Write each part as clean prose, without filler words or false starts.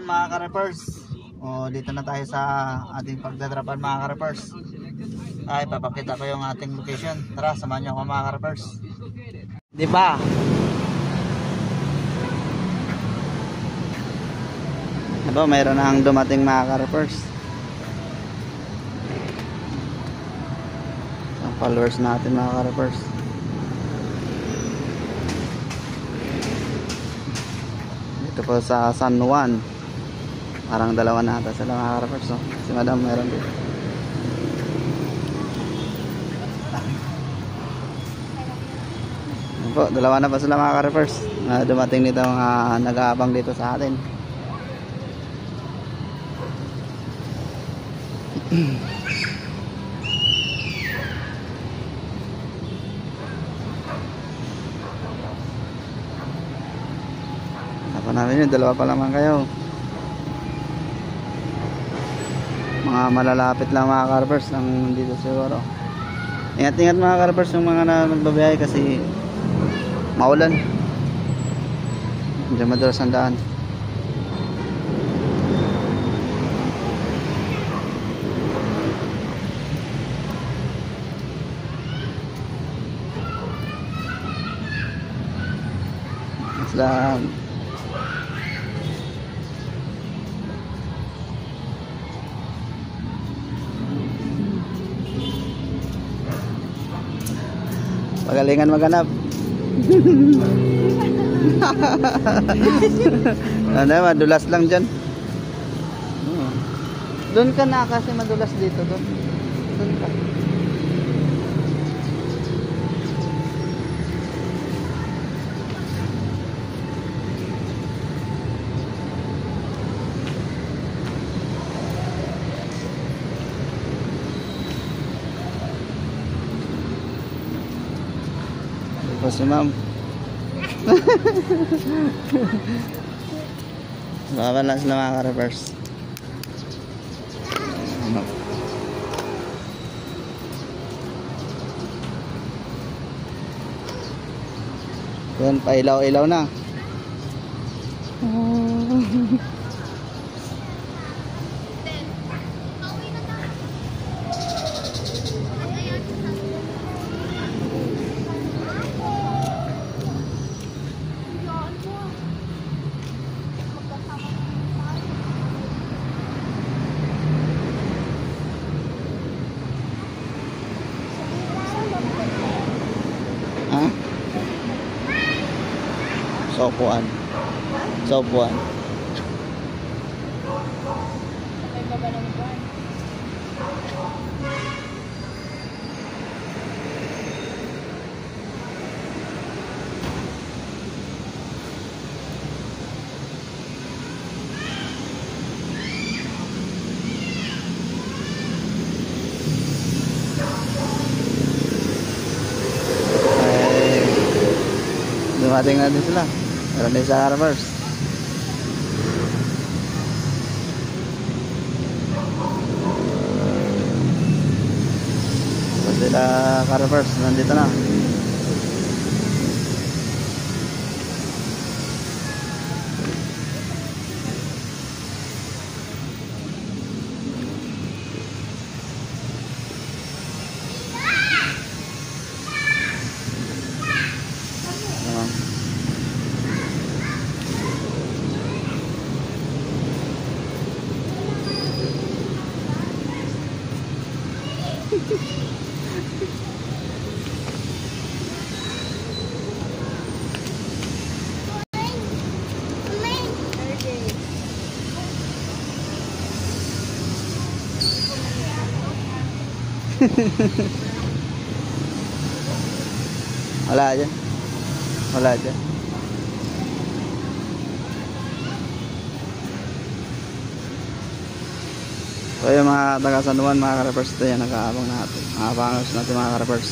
Ayan mga ka-reppers. O, dito na tayo sa ating pagdadrapan mga ka-reppers. Ay, papakita ko yung ating location. Tara, samahan nyo ako mga ka-reppers. Di ba? Aba, mayroon na ang dumating mga ka-reppers. Ang followers natin mga ka-reppers. Dito po sa San Juan. Parang dalawa na ata sila mga ka-reppers, no? Si madam meron din. Po, dalawa na pa sila mga ka-reppers. Dumating dito mga nag-aabang dito sa atin. Apa namin yun, dalawa pa lamang kayo. Mga malalapit lang mga ka-reppers ang dito siguro. Ingat-ingat mga ka-reppers yung mga nagbabiyahe kasi maulan. Diyan madalas ang daan. Islam. Pagalingan maghanap. Ano, madulas lang dyan. Doon ka na kasi madulas dito. Doon ka. Ito si ma'am. Baba lang sila mga ka-reppers. Yan, pailaw-ilaw na. Ha? Sopuan. Sopuan. May baba ng buwan. Dumating na din sila. Meron din sa ka-reppers. So sila ka-reppers nandito na. Wala dyan. Wala dyan. So yung mga taga San Juan mga ka-reppers, ito yan nag-aabang natin. Nakapangos natin mga ka-reppers.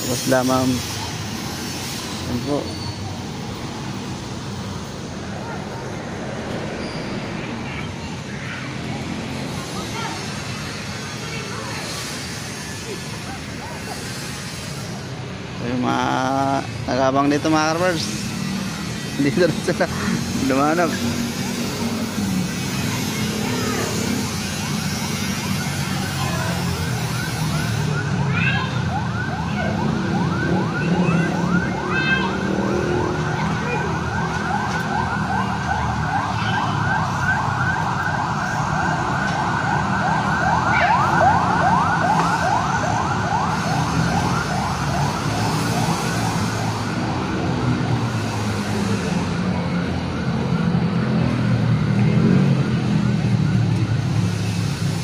Tapos lamang yan po. So yung mga nag-aabang dito mga ka-reppers, dito na sila. Dumanap.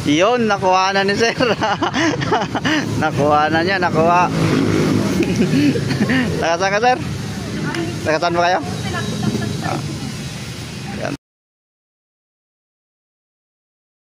Yun, nakuha na ni sir. Nakuha na niya, nakuha. Taga saan ka sir? Taga saan ba kayo?